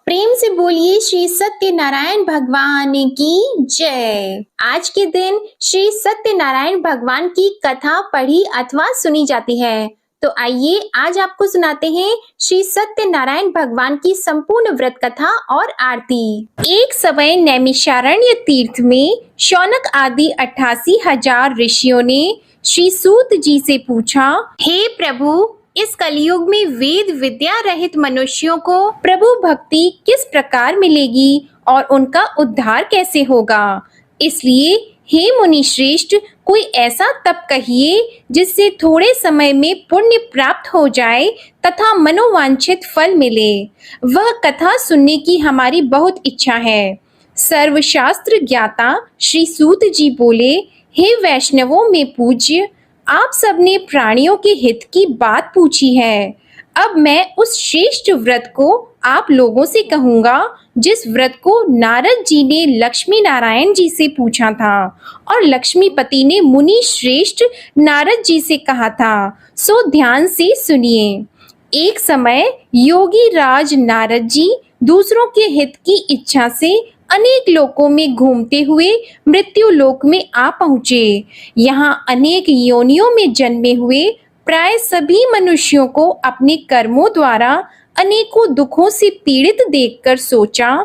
प्रेम से बोलिए श्री सत्यनारायण भगवान की जय। आज के दिन श्री सत्यनारायण भगवान की कथा पढ़ी अथवा सुनी जाती है। तो आइए आज आपको सुनाते हैं श्री सत्यनारायण भगवान की संपूर्ण व्रत कथा और आरती। एक समय नैमिषारण्य तीर्थ में शौनक आदि 88,000 ऋषियों ने श्री सूत जी से पूछा, हे प्रभु, इस कलयुग में वेद विद्या रहित मनुष्यों को प्रभु भक्ति किस प्रकार मिलेगी और उनका उद्धार कैसे होगा। इसलिए हे मुनि श्रेष्ठ, कोई ऐसा तप कहिए जिससे थोड़े समय में पुण्य प्राप्त हो जाए तथा मनोवांछित फल मिले। वह कथा सुनने की हमारी बहुत इच्छा है। सर्वशास्त्र ज्ञाता श्री सूत जी बोले, हे वैष्णवों में पूज्य, आप सबने प्राणियों के हित की बात पूछी है। अब मैं उस श्रेष्ठ व्रत को आप लोगों से कहूंगा जिस व्रत को नारद जी ने लक्ष्मी नारायण जी से पूछा था और लक्ष्मीपति ने मुनि श्रेष्ठ नारद जी से कहा था। सो ध्यान से सुनिए। एक समय योगी राज नारद जी दूसरों के हित की इच्छा से अनेक लोकों में घूमते हुए मृत्यु लोक में आ पहुँचे। यहाँ अनेक योनियों में जन्मे हुए प्राय सभी मनुष्यों को अपने कर्मों द्वारा अनेकों दुखों से पीड़ित देखकर सोचा,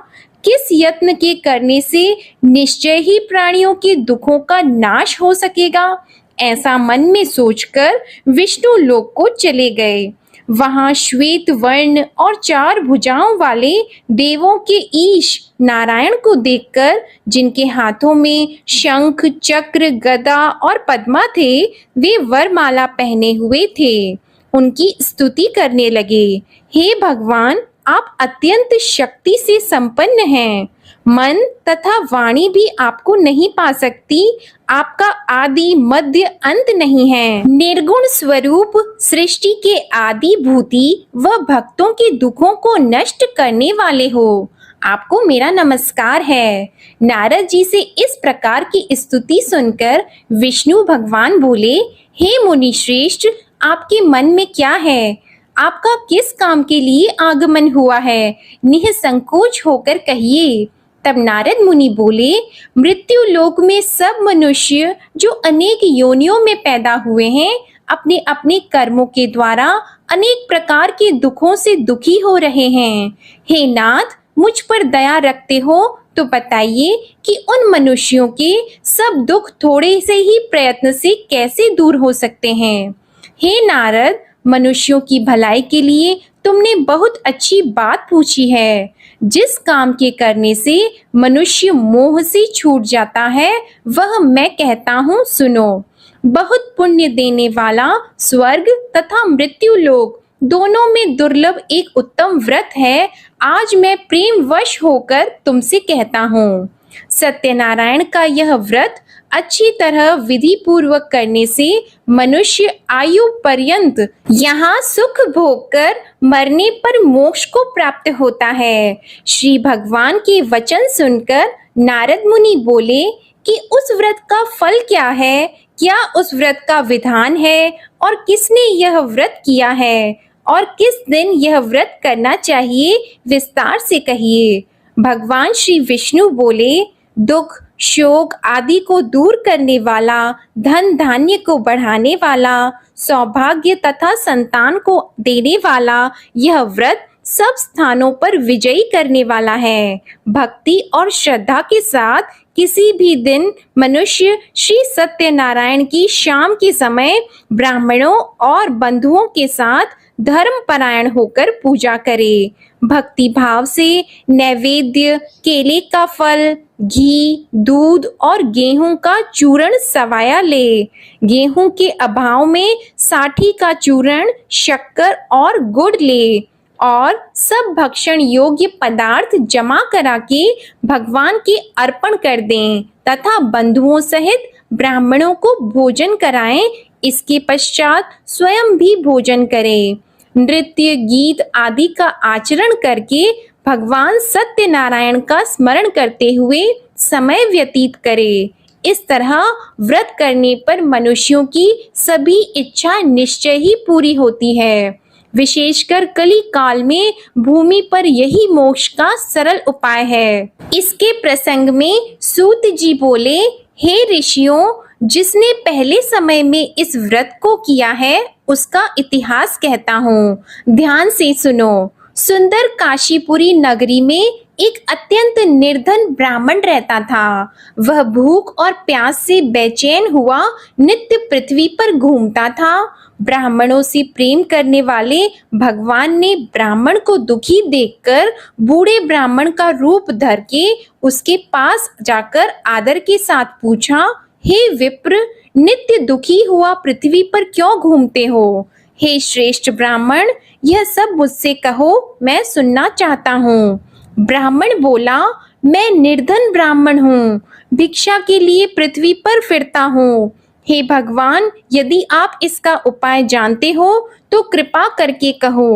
किस यत्न के करने से निश्चय ही प्राणियों के दुखों का नाश हो सकेगा। ऐसा मन में सोचकर विष्णु लोक को चले गए। वहां श्वेत वर्ण और 4 भुजाओं वाले देवों के ईश नारायण को देखकर, जिनके हाथों में शंख चक्र गदा और पद्मा थे, वे वरमाला पहने हुए थे, उनकी स्तुति करने लगे। हे भगवान, आप अत्यंत शक्ति से संपन्न हैं। मन तथा वाणी भी आपको नहीं पा सकती। आपका आदि मध्य अंत नहीं है। निर्गुण स्वरूप सृष्टि के आदि भूति व भक्तों के दुखों को नष्ट करने वाले हो। आपको मेरा नमस्कार है। नारद जी से इस प्रकार की स्तुति सुनकर विष्णु भगवान बोले, हे मुनि श्रेष्ठ, आपके मन में क्या है? आपका किस काम के लिए आगमन हुआ है? निःसंकोच होकर कहिए। तब नारद मुनि बोले, मृत्यु लोक में सब मनुष्य जो अनेक योनियों में पैदा हुए हैं, अपने अपने कर्मों के द्वारा अनेक प्रकार के दुखों से दुखी हो रहे हैं। हे नाथ, मुझ पर दया रखते हो तो बताइए कि उन मनुष्यों के सब दुख थोड़े से ही प्रयत्न से कैसे दूर हो सकते हैं। हे नारद, मनुष्यों की भलाई के लिए तुमने बहुत अच्छी बात पूछी है। जिस काम के करने से मनुष्य मोह से छूट जाता है, वह मैं कहता हूँ, सुनो। बहुत पुण्य देने वाला स्वर्ग तथा मृत्यु लोक दोनों में दुर्लभ एक उत्तम व्रत है। आज मैं प्रेम वश होकर तुमसे कहता हूँ। सत्यनारायण का यह व्रत अच्छी तरह विधि पूर्वक करने से मनुष्य आयु पर्यंत यहाँ सुख भोग कर मरने पर मोक्ष को प्राप्त होता है। श्री भगवान के वचन सुनकर नारद मुनि बोले कि उस व्रत का फल क्या है? क्या उस व्रत का विधान है और किसने यह व्रत किया है और किस दिन यह व्रत करना चाहिए? विस्तार से कहिए। भगवान श्री विष्णु बोले, दुख शोक आदि को दूर करने वाला, धन धान्य को बढ़ाने वाला, सौभाग्य तथा संतान को देने वाला यह व्रत सब स्थानों पर विजयी करने वाला है। भक्ति और श्रद्धा के साथ किसी भी दिन मनुष्य श्री सत्यनारायण की शाम के समय ब्राह्मणों और बंधुओं के साथ धर्मपरायण होकर पूजा करे। भक्ति भाव से नैवेद्य, केले का फल, घी, दूध और गेहूं का चूर्ण सवाया ले। गेहूं के अभाव में साठी का चूर्ण, शक्कर और गुड़ ले और सब भक्षण योग्य पदार्थ जमा करा के भगवान के अर्पण कर दें तथा बंधुओं सहित ब्राह्मणों को भोजन कराएं। इसके पश्चात स्वयं भी भोजन करें। नृत्य गीत आदि का आचरण करके भगवान सत्यनारायण का स्मरण करते हुए समय व्यतीत करे। इस तरह व्रत करने पर मनुष्यों की सभी इच्छा निश्चय ही पूरी होती है। विशेषकर कली काल में भूमि पर यही मोक्ष का सरल उपाय है। इसके प्रसंग में सूत जी बोले, हे ऋषियों, जिसने पहले समय में इस व्रत को किया है उसका इतिहास कहता हूँ, ध्यान से सुनो। सुंदर काशीपुरी नगरी में एक अत्यंत निर्धन ब्राह्मण रहता था। वह भूख और प्यास से बेचैन हुआ नित्य पृथ्वी पर घूमता था। ब्राह्मणों से प्रेम करने वाले भगवान ने ब्राह्मण को दुखी देखकर बूढ़े ब्राह्मण का रूप धर के उसके पास जाकर आदर के साथ पूछा, हे विप्र, नित्य दुखी हुआ पृथ्वी पर क्यों घूमते हो? हे श्रेष्ठ ब्राह्मण, यह सब मुझसे कहो, मैं सुनना चाहता हूँ। ब्राह्मण बोला, मैं निर्धन ब्राह्मण हूँ, भिक्षा के लिए पृथ्वी पर फिरता हूँ। हे भगवान, यदि आप इसका उपाय जानते हो तो कृपा करके कहो।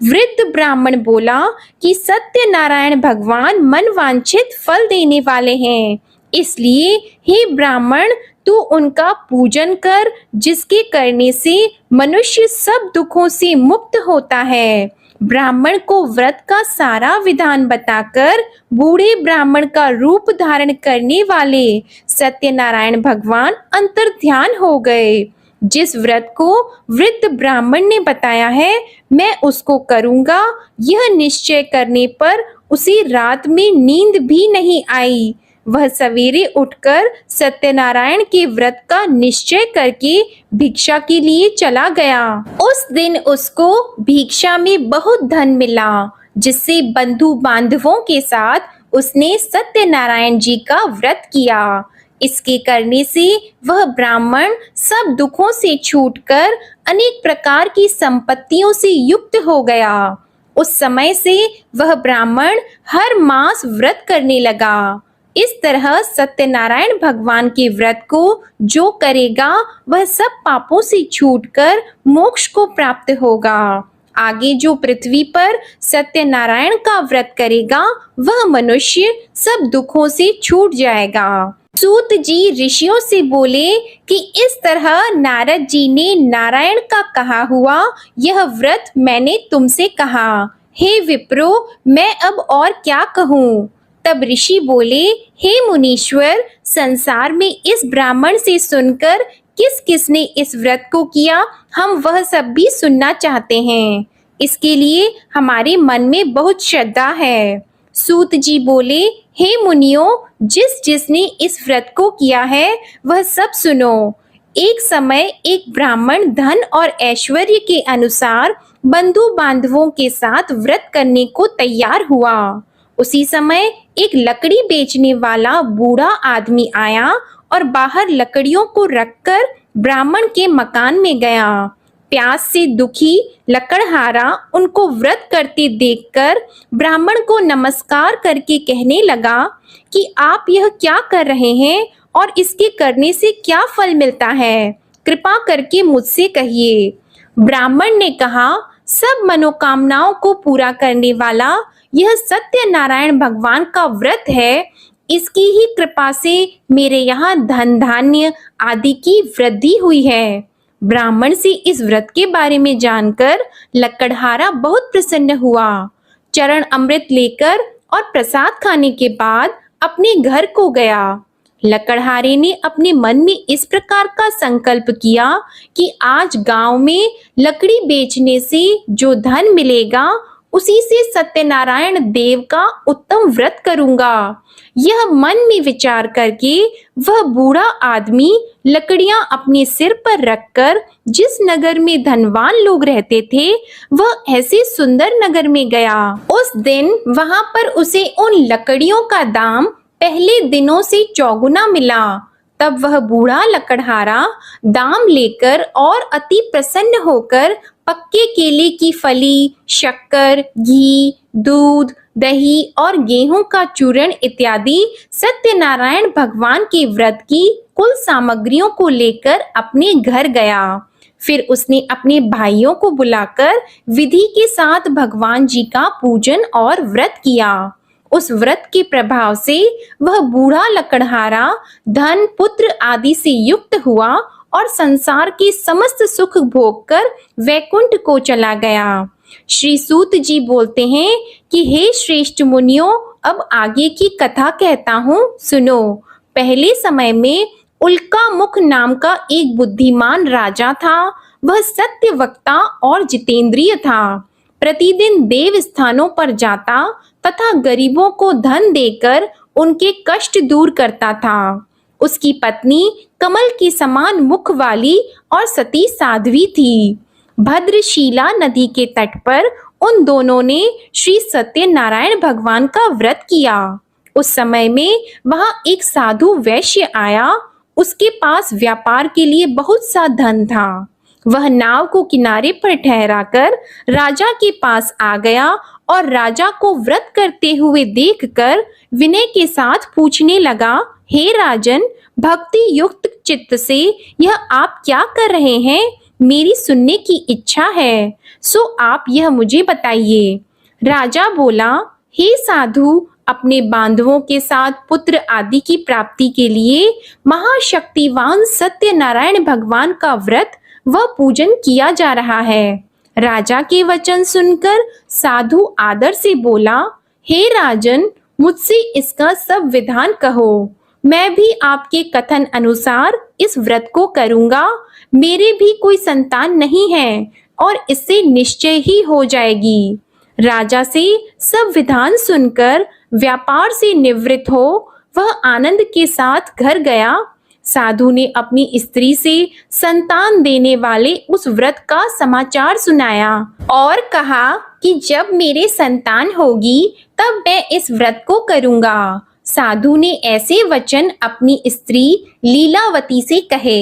वृद्ध ब्राह्मण बोला कि सत्यनारायण भगवान मनवांछित फल देने वाले हैं, इसलिए हे ब्राह्मण, तू उनका पूजन कर, जिसके करने से मनुष्य सब दुखों से मुक्त होता है। ब्राह्मण को व्रत का सारा विधान बताकर बूढ़े ब्राह्मण का रूप धारण करने वाले सत्यनारायण भगवान अंतर्ध्यान हो गए। जिस व्रत को वृद्ध ब्राह्मण ने बताया है, मैं उसको करूंगा, यह निश्चय करने पर उसी रात में नींद भी नहीं आई। वह सवेरे उठकर सत्यनारायण के व्रत का निश्चय करके भिक्षा के लिए चला गया। उस दिन उसको भिक्षा में बहुत धन मिला, जिससे बंधु बांधवों के साथ उसने सत्यनारायण जी का व्रत किया। इसके करने से वह ब्राह्मण सब दुखों से छूटकर अनेक प्रकार की संपत्तियों से युक्त हो गया। उस समय से वह ब्राह्मण हर मास व्रत करने लगा। इस तरह सत्यनारायण भगवान के व्रत को जो करेगा वह सब पापों से छूटकर मोक्ष को प्राप्त होगा। आगे जो पृथ्वी पर सत्यनारायण का व्रत करेगा वह मनुष्य सब दुखों से छूट जाएगा। सूत जी ऋषियों से बोले कि इस तरह नारद जी ने नारायण का कहा हुआ यह व्रत मैंने तुमसे कहा। हे विप्रो, मैं अब और क्या कहूँ? तब ऋषि बोले, हे मुनीश्वर, संसार में इस ब्राह्मण से सुनकर किस किसने इस व्रत को किया, हम वह सब भी सुनना चाहते हैं। इसके लिए हमारे मन में बहुत श्रद्धा है। सूत जी बोले, हे मुनियों, जिसने इस व्रत को किया है वह सब सुनो। एक समय एक ब्राह्मण धन और ऐश्वर्य के अनुसार बंधु बांधवों के साथ व्रत करने को तैयार हुआ। उसी समय एक लकड़ी बेचने वाला बूढ़ा आदमी आया और बाहर लकड़ियों को रखकर ब्राह्मण के मकान में गया। प्यास से दुखी लकड़हारा उनको व्रत करते देखकर ब्राह्मण को नमस्कार करके कहने लगा कि आप यह क्या कर रहे हैं और इसके करने से क्या फल मिलता है, कृपा करके मुझसे कहिए। ब्राह्मण ने कहा, सब मनोकामनाओं को पूरा करने वाला यह सत्यनारायण भगवान का व्रत है। इसकी ही कृपा से मेरे यहाँ धन धान्य आदि की वृद्धि हुई है। ब्राह्मण से इस व्रत के बारे में जानकर लकड़हारा बहुत प्रसन्न हुआ। चरण अमृत लेकर और प्रसाद खाने के बाद अपने घर को गया। लकड़हारे ने अपने मन में इस प्रकार का संकल्प किया कि आज गांव में लकड़ी बेचने से जो धन मिलेगा उसी से सत्यनारायण देव का उत्तम व्रत करूंगा। यह मन में विचार करके वह बूढ़ा आदमी लकड़ियां अपने सिर पर रखकर जिस नगर में धनवान लोग रहते थे वह ऐसे सुंदर नगर में गया। उस दिन वहां पर उसे उन लकड़ियों का दाम पहले दिनों से चौगुना मिला। तब वह बूढ़ा लकड़हारा दाम लेकर और अति प्रसन्न होकर पक्के केले की फली, शक्कर, घी, दूध, दही और गेहूं का चूर्ण इत्यादि सत्यनारायण भगवान के व्रत की कुल सामग्रियों को लेकर अपने घर गया। फिर उसने अपने भाइयों को बुलाकर विधि के साथ भगवान जी का पूजन और व्रत किया। उस व्रत के प्रभाव से वह बूढ़ा लकड़हारा धन पुत्र आदि से युक्त हुआ और संसार के समस्त सुख भोग कर वैकुंठ को चला गया। श्री सूत जी बोलते हैं कि हे श्रेष्ठ मुनियों, अब आगे की कथा कहता हूँ, सुनो। पहले समय में उल्का मुख नाम का एक बुद्धिमान राजा था। वह सत्य वक्ता और जितेंद्रिय था। प्रतिदिन देव स्थानों पर जाता तथा गरीबों को धन देकर उनके कष्ट दूर करता था। उसकी पत्नी कमल के समान मुख वाली और सती साध्वी थी। भद्रशीला नदी के तट पर उन दोनों ने श्री सत्यनारायण भगवान का व्रत किया। उस समय में वहां एक साधु वैश्य आया। उसके पास व्यापार के लिए बहुत सा धन था। वह नाव को किनारे पर ठहराकर राजा के पास आ गया और राजा को व्रत करते हुए देखकर विनय के साथ पूछने लगा, हे राजन, भक्ति युक्त चित्त से यह आप क्या कर रहे हैं? मेरी सुनने की इच्छा है, सो आप यह मुझे बताइए। राजा बोला, हे साधु, अपने बांधवों के साथ पुत्र आदि की प्राप्ति के लिए महाशक्तिवान सत्यनारायण भगवान का व्रत व पूजन किया जा रहा है। राजा के वचन सुनकर साधु आदर से बोला, हे राजन, मुझसे इसका सब विधान कहो। मैं भी आपके कथन अनुसार इस व्रत को करूंगा। मेरे भी कोई संतान नहीं है और इससे निश्चय ही हो जाएगी। राजा से सब विधान सुनकर व्यापार से निवृत्त हो वह आनंद के साथ घर गया। साधु ने अपनी स्त्री से संतान देने वाले उस व्रत का समाचार सुनाया और कहा कि जब मेरे संतान होगी तब मैं इस व्रत को करूंगा। साधु ने ऐसे वचन अपनी स्त्री लीलावती से कहे।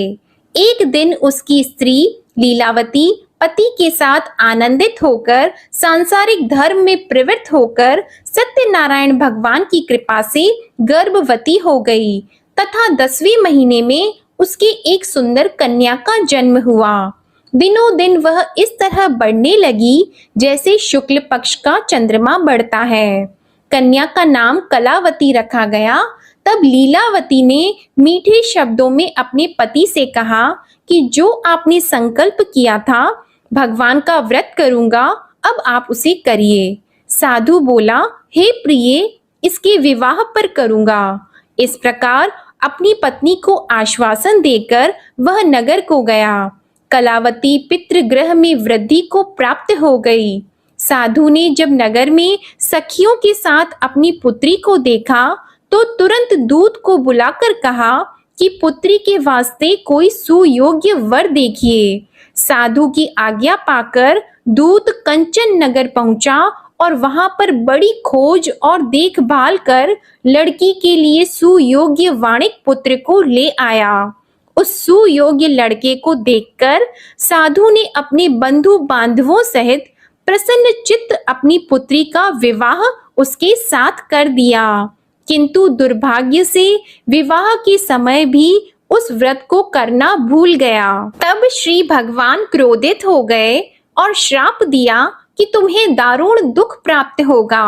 एक दिन उसकी स्त्री लीलावती पति के साथ आनंदित होकर सांसारिक धर्म में प्रवृत्त होकर सत्यनारायण भगवान की कृपा से गर्भवती हो गई तथा 10वें महीने में उसके एक सुंदर कन्या का जन्म हुआ। दिनों दिन वह इस तरह बढ़ने लगी जैसे शुक्ल पक्ष का चंद्रमा बढ़ता है। कन्या का नाम कलावती रखा गया। तब लीलावती ने मीठे शब्दों में अपने पति से कहा कि जो आपने संकल्प किया था, भगवान का व्रत करूंगा, अब आप उसे करिए। साधु बोला, हे प्रिय, इसके विवाह पर करूंगा। इस प्रकार अपनी पत्नी को आश्वासन देकर वह नगर को गया। कलावती पितृगृह में वृद्धि को प्राप्त हो गई। साधु ने जब नगर में सखियों के साथ अपनी पुत्री को देखा तो तुरंत दूत को बुलाकर कहा कि पुत्री के वास्ते कोई सुयोग्य वर देखिए। साधु की आज्ञा पाकर दूत कंचन नगर पहुंचा और वहां पर बड़ी खोज और देखभाल कर लड़की के लिए सुयोग्य वाणिक पुत्र को ले आया। उस सुयोग्य लड़के को देखकर साधु ने अपने बंधु बांधवों सहित प्रसन्न चित्त अपनी पुत्री का विवाह उसके साथ कर दिया। किंतु दुर्भाग्य से विवाह के समय भी उस व्रत को करना भूल गया। तब श्री भगवान क्रोधित हो गए और श्राप दिया कि तुम्हें दारुण दुख प्राप्त होगा।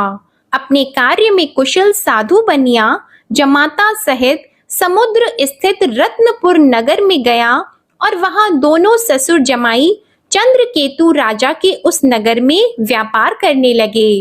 अपने कार्य में कुशल साधु बनिया जमाता सहित समुद्र स्थित रत्नपुर नगर में गया और वहां दोनों ससुर जमाई चंद्रकेतु राजा के उस नगर में व्यापार करने लगे।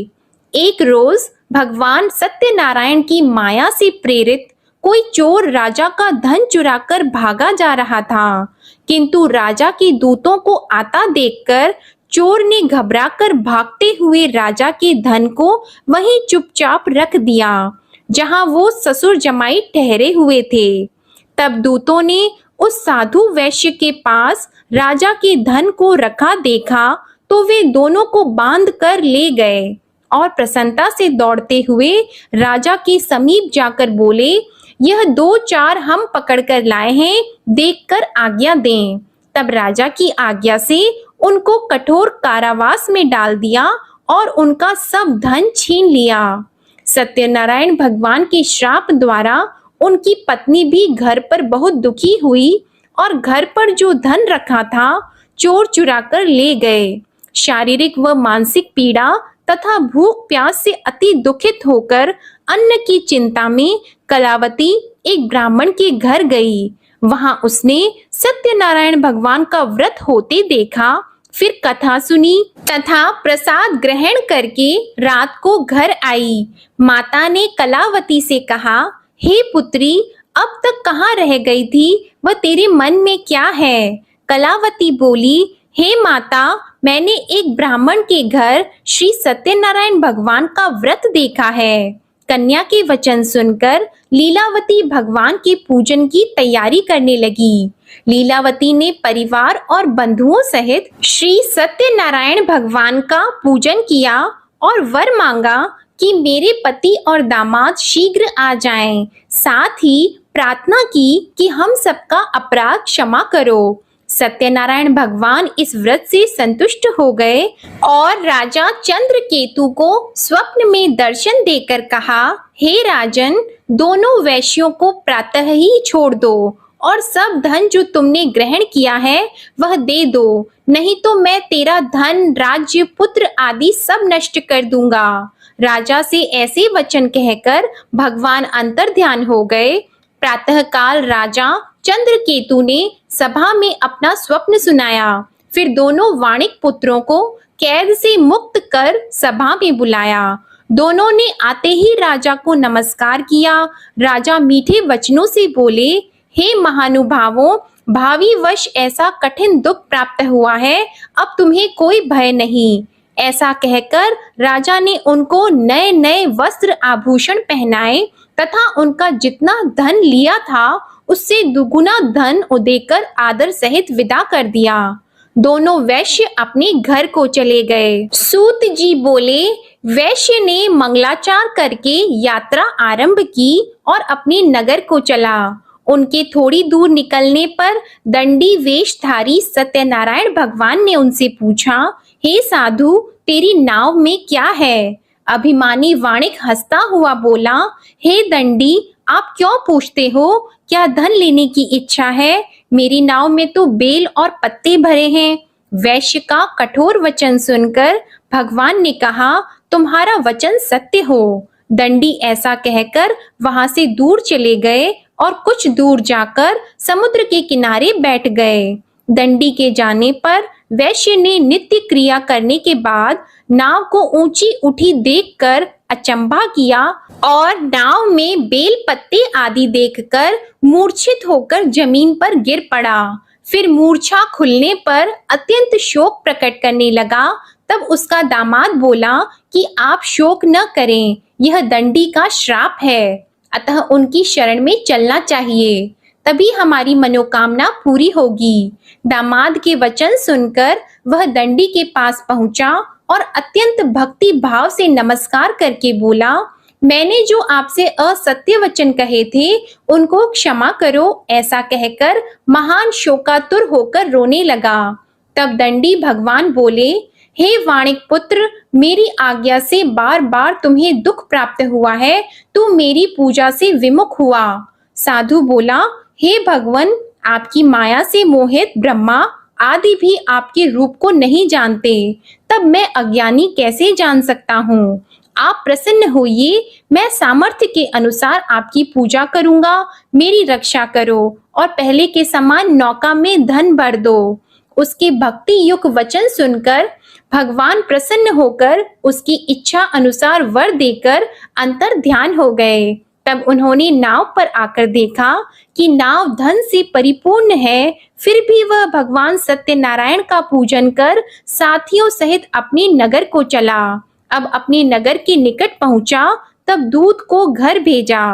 एक रोज भगवान सत्यनारायण की माया से प्रेरित कोई चोर राजा का धन चुराकर भागा जा रहा था, किंतु राजा के दूतों को आता देखकर चोर ने घबराकर भागते हुए राजा के धन को वहीं चुपचाप रख दिया जहां वो ससुर जमाई ठहरे हुए थे। तब दूतों ने उस साधु वैश्य के पास राजा के धन को रखा देखा तो वे दोनों को बांध कर ले गए और प्रसन्नता से दौड़ते हुए राजा के समीप जाकर बोले, यह 2-4 हम पकड़कर लाए हैं, देखकर आज्ञा दें। तब राजा की आज्ञा से उनको कठोर कारावास में डाल दिया और उनका सब धन छीन लिया। सत्यनारायण भगवान के श्राप द्वारा उनकी पत्नी भी घर पर बहुत दुखी हुई और घर पर जो धन रखा था चोर चुरा कर ले गए। शारीरिक व मानसिक पीड़ा तथा भूख प्यास से अति दुखित होकर अन्न की चिंता में कलावती एक ब्राह्मण के घर गई। वहां उसने सत्यनारायण भगवान का व्रत होते देखा, फिर कथा सुनी तथा प्रसाद ग्रहण करके रात को घर आई। माता ने कलावती से कहा, हे पुत्री, अब तक कहाँ रह गई थी, वह तेरे मन में क्या है? कलावती बोली, हे माता, मैंने एक ब्राह्मण के घर श्री सत्यनारायण भगवान का व्रत देखा है। कन्या के वचन सुनकर लीलावती भगवान के पूजन की तैयारी करने लगी। लीलावती ने परिवार और बंधुओं सहित श्री सत्यनारायण भगवान का पूजन किया और वर मांगा कि मेरे पति और दामाद शीघ्र आ जाएं। साथ ही प्रार्थना की कि हम सबका अपराध क्षमा करो। सत्यनारायण भगवान इस व्रत से संतुष्ट हो गए और राजा चंद्रकेतु को स्वप्न में दर्शन देकर कहा, हे राजन, दोनों वैश्यों को प्रातः ही छोड़ दो और सब धन जो तुमने ग्रहण किया है वह दे दो, नहीं तो मैं तेरा धन, राज्य, पुत्र आदि सब नष्ट कर दूंगा। राजा से ऐसे वचन कहकर भगवान अंतर्ध्यान हो गए। प्रातःकाल राजा चंद्रकेतु ने सभा में अपना स्वप्न सुनाया। फिर दोनों वाणिक पुत्रों को कैद से मुक्त कर सभा में बुलाया। दोनों ने आते ही राजा को नमस्कार किया। राजा मीठे वचनों से बोले, हे महानुभावों, भावी वश ऐसा कठिन दुख प्राप्त हुआ है, अब तुम्हें कोई भय नहीं। ऐसा कहकर राजा ने उनको नए नए वस्त्र आभूषण पहनाए तथा उनका जितना धन लिया था उससे दुगुना धन देकर आदर सहित विदा कर दिया। दोनों वैश्य अपने घर को चले गए। सूत जी बोले, वैश्य ने मंगलाचार करके यात्रा आरंभ की और अपने नगर को चला। उनके थोड़ी दूर निकलने पर दंडी वेशधारी सत्यनारायण भगवान ने उनसे पूछा, हे साधु, तेरी नाव में क्या है? अभिमानी वाणिक हंसता हुआ बोला, हे दंडी, आप क्यों पूछते हो? क्या धन लेने की इच्छा है? मेरी नाव में तो बेल और पत्ते भरे हैं। वैश्य का कठोर वचन सुनकर भगवान ने कहा, तुम्हारा वचन सत्य हो। दंडी ऐसा कहकर वहां से दूर चले गए और कुछ दूर जाकर समुद्र के किनारे बैठ गए। दंडी के जाने पर वैश्य ने नित्य क्रिया करने के बाद नाव को ऊंची उठी देखकर अचंभा किया और नाव में बेल पत्ते आदि देखकर मूर्छित होकर जमीन पर गिर पड़ा। फिर मूर्छा खुलने पर अत्यंत शोक प्रकट करने लगा। तब उसका दामाद बोला कि आप शोक न करें, यह दंडी का श्राप है, अतः उनकी शरण में चलना चाहिए, तभी हमारी मनोकामना पूरी होगी। दामाद के वचन सुनकर वह दंडी के पास पहुंचा और अत्यंत भक्ति भाव से नमस्कार करके बोला, मैंने जो आपसे असत्य वचन कहे थे उनको क्षमा करो। ऐसा कहकर महान शोकातुर होकर रोने लगा। तब दंडी भगवान बोले, हे वाणिक पुत्र, मेरी आज्ञा से बार बार तुम्हें दुख प्राप्त हुआ है, तू मेरी पूजा से विमुख हुआ। साधु बोला, हे भगवान, आपकी माया से मोहित ब्रह्मा आदि भी आपके रूप को नहीं जानते, तब मैं अज्ञानी कैसे जान सकता हूँ? आप प्रसन्न होइए, मैं सामर्थ्य के अनुसार आपकी पूजा करूंगा। मेरी रक्षा करो और पहले के समान नौका में धन भर दो। उसके भक्ति युक्त वचन सुनकर भगवान प्रसन्न होकर उसकी इच्छा अनुसार वर देकर अंतर ध्यान हो गए। तब उन्होंने नाव पर आकर देखा कि नाव धन से परिपूर्ण है, फिर भी वह भगवान सत्यनारायण का पूजन कर साथियों सहित अपने नगर को चला। अब अपने नगर के निकट पहुंचा, तब दूत को घर भेजा।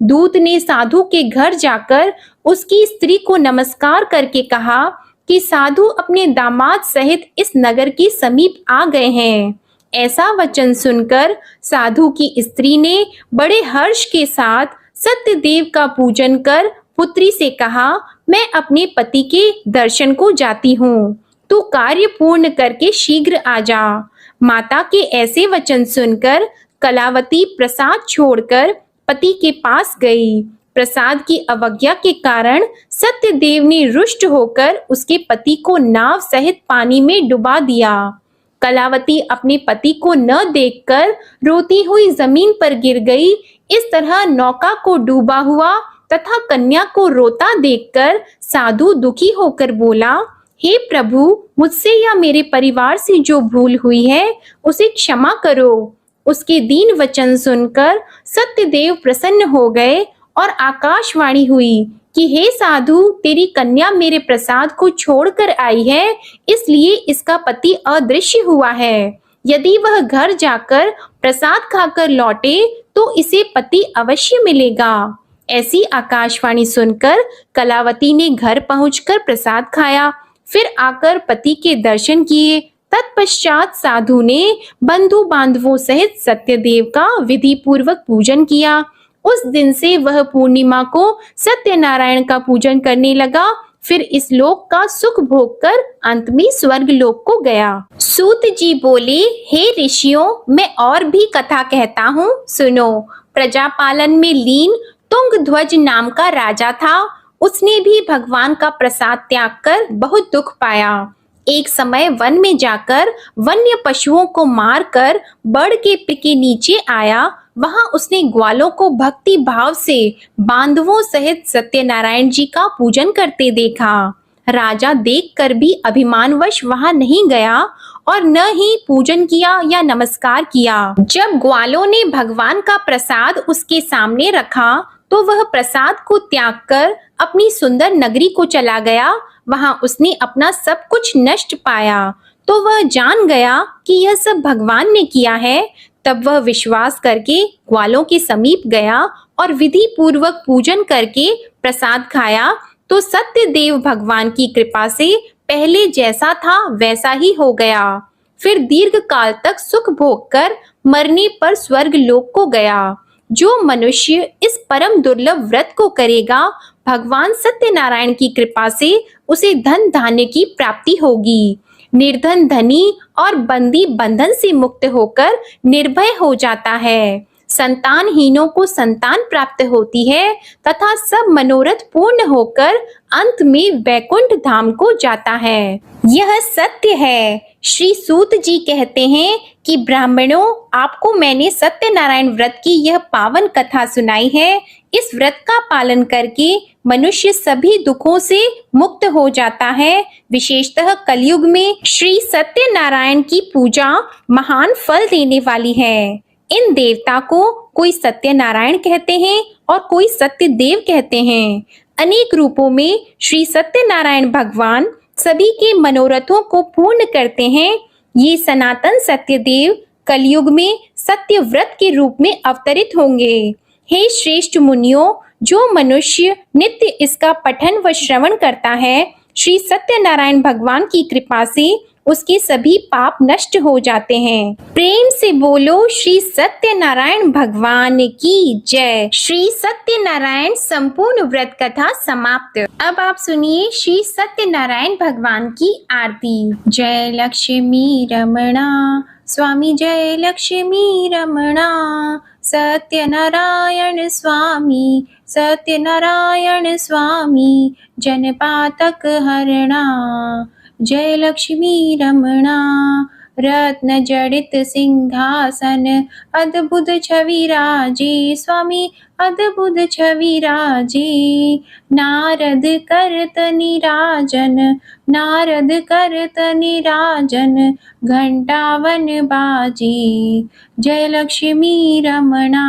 दूत ने साधु के घर जाकर उसकी स्त्री को नमस्कार करके कहा कि साधु अपने दामाद सहित इस नगर के समीप आ गए हैं। ऐसा वचन सुनकर साधु की स्त्री ने बड़े हर्ष के साथ सत्यदेव का पूजन कर पुत्री से कहा, मैं अपने पति के दर्शन को जाती हूँ, तू कार्य पूर्ण करके शीघ्र आ जा। माता के ऐसे वचन सुनकर कलावती प्रसाद छोड़कर पति के पास गई। प्रसाद की अवज्ञा के कारण सत्यदेव ने रुष्ट होकर उसके पति को नाव सहित पानी में डुबा दिया। कलावती अपने पति को न देखकर रोती हुई जमीन पर गिर गई। इस तरह नौका को डूबा हुआ तथा कन्या को रोता देखकर साधु दुखी होकर बोला, हे प्रभु, मुझसे या मेरे परिवार से जो भूल हुई है उसे क्षमा करो। उसके दीन वचन सुनकर सत्यदेव प्रसन्न हो गए और आकाशवाणी हुई कि हे साधु, तेरी कन्या मेरे प्रसाद को छोड़कर आई है, इसलिए इसका पति अदृश्य हुआ है। यदि वह घर जाकर प्रसाद खाकर लौटे तो इसे पति अवश्य मिलेगा। ऐसी आकाशवाणी सुनकर कलावती ने घर पहुंचकर प्रसाद खाया, फिर आकर पति के दर्शन किए। तत्पश्चात साधु ने बंधु बांधवों सहित सत्यदेव का विधि पूर्वक पूजन किया। उस दिन से वह पूर्णिमा को सत्यनारायण का पूजन करने लगा। फिर इस लोक का सुख भोग कर अंत में स्वर्ग लोक को गया। सूत जी बोले, हे ऋषियों, मैं और भी कथा कहता हूँ, सुनो। प्रजापालन में लीन तुंगध्वज नाम का राजा था। उसने भी भगवान का प्रसाद त्याग कर बहुत दुख पाया। एक समय वन में जाकर वन्य पशुओं को मारकर बड़ के पेड़ के नीचे आया। वहां उसने ग्वालों को भक्ति भाव से बांधवों सहित सत्यनारायण जी का पूजन करते देखा। राजा देखकर भी अभिमानवश वहां नहीं गया और न ही पूजन किया या नमस्कार किया। जब ग्वालों ने भगवान का प्रसाद उसके सामने रखा तो वह प्रसाद को त्याग कर अपनी सुंदर नगरी को चला गया। वहां उसने अपना सब कुछ नष्ट पाया तो वह जान गया कि यह सब भगवान ने किया है। तब वह विश्वास करके ग्वालों के समीप गया और विधि पूर्वक पूजन करके प्रसाद खाया तो सत्यदेव भगवान की कृपा से पहले जैसा था वैसा ही हो गया। फिर दीर्घ काल तक सुख भोग कर मरने पर स्वर्ग लोक को गया। जो मनुष्य इस परम दुर्लभ व्रत को करेगा, भगवान सत्यनारायण की कृपा से उसे धन धान्य की प्राप्ति होगी। निर्धन धनी और बंदी बंधन से मुक्त होकर निर्भय हो जाता है। संतानहीनों को संतान प्राप्त होती है तथा सब मनोरथ पूर्ण होकर अंत में वैकुंठ धाम को जाता है। यह सत्य है। श्री सूत जी कहते हैं कि ब्राह्मणों, आपको मैंने सत्यनारायण व्रत की यह पावन कथा सुनाई है। इस व्रत का पालन करके मनुष्य सभी दुखों से मुक्त हो जाता है। विशेषतः कलयुग में श्री सत्यनारायण की पूजा महान फल देने वाली है। इन देवता को कोई सत्यनारायण कहते हैं और कोई सत्यदेव कहते हैं। अनेक रूपों में श्री सत्यनारायण भगवान सभी के मनोरथों को पूर्ण करते हैं। ये सनातन सत्यदेव कलयुग में सत्य व्रत के रूप में अवतरित होंगे। हे श्रेष्ठ मुनियों, जो मनुष्य नित्य इसका पठन व श्रवण करता है, श्री सत्यनारायण भगवान की कृपा से उसके सभी पाप नष्ट हो जाते हैं। प्रेम से बोलो श्री सत्यनारायण भगवान की जय। श्री सत्यनारायण संपूर्ण व्रत कथा समाप्त। अब आप सुनिए श्री सत्यनारायण भगवान की आरती। जय लक्ष्मी रमणा स्वामी, जय लक्ष्मी रमणा। सत्यनारायण स्वामी, सत्यनारायण स्वामी, जनपातक हरणा। जय लक्ष्मी रमणा। रत्न जड़ित सिंहासन, अद्भुत छवि राजे स्वामी, अद्भुत छवि राजे। नारद करत निराजन, नारद करत निराजन, घंटावन बाजे। जय लक्ष्मी रमणा।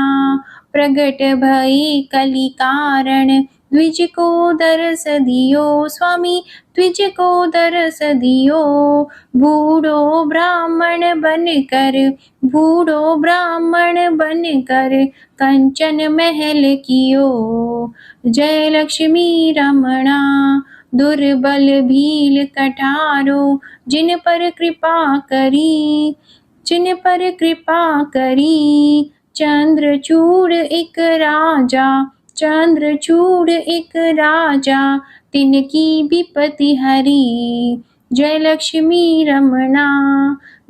प्रगट भई कलि कारण, द्विज को दरस दियो स्वामी, द्विज को दरस दियो। बूढ़ो ब्राह्मण बनकर, बूढ़ो ब्राह्मण बनकर, कंचन महल कियो। जय लक्ष्मी रमणा। दुर्बल भील कठारो, जिन पर कृपा करी, जिन पर कृपा करी। चंद्रचूड़ एक राजा, चंद्रचूड़ एक राजा, तिनकी विपत्ति हरी। जय लक्ष्मी रमणा।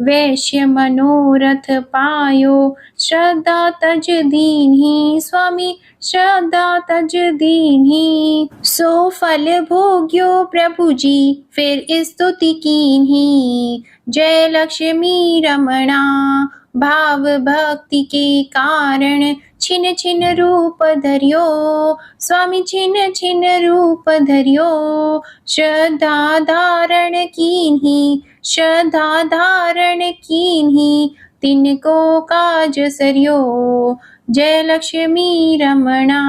वैश्य मनोरथ पायो, श्रद्धा तज दीन्ही स्वामी, श्रद्धा तज दीन्ही। सो फल भोग्यो प्रभु जी, फिर स्तुति कीन्ही। जय लक्ष्मी रमणा। भाव भक्ति के कारण छिन छिन रूप धरियो, स्वामी छिन छिन रूप धरियो। श्रद्धा धारण कीन्ही, श्रद्धा धारण कीन्ही, तिनको काज सरियो। जय लक्ष्मी रमणा,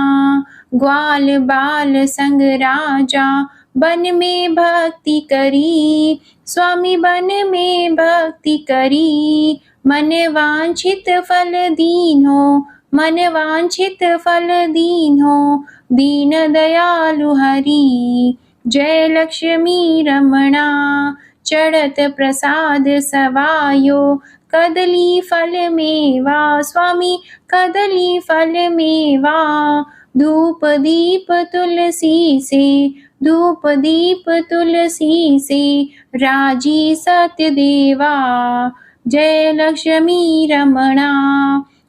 ग्वाल बाल संग राजा, बन में भक्ति करी, स्वामी बन में भक्ति करी। मन वांछित फल दीन्हो, मन वांछित फल दीन्हो, दीन दयालु हरि। जय लक्ष्मी रमणा, चढ़त प्रसाद सवायो, कदली फल मेवा, स्वामी कदली फल मेवा। धूप दीप तुलसी से, धूप दीप तुलसी से, राजी सत्य देवा। जय लक्ष्मी रमणा,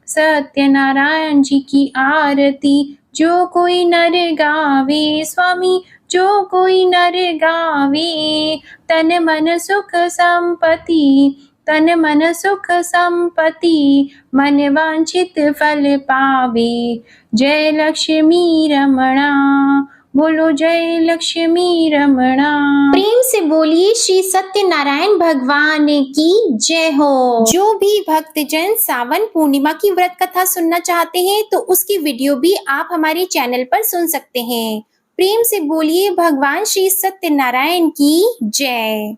सत्यनारायण जी की आरती जो कोई नर गावे, स्वामी जो कोई नर गावे, तन मन सुख संपत्ति, तन मन सुख संपत्ति, मन वांछित फल पावे। जय लक्ष्मी रमणा, बोलो जय लक्ष्मी रमणा। प्रेम से बोलिए श्री सत्यनारायण भगवान की जय हो। जो भी भक्तजन सावन पूर्णिमा की व्रत कथा सुनना चाहते हैं तो उसकी वीडियो भी आप हमारे चैनल पर सुन सकते हैं। प्रेम से बोलिए भगवान श्री सत्यनारायण की जय।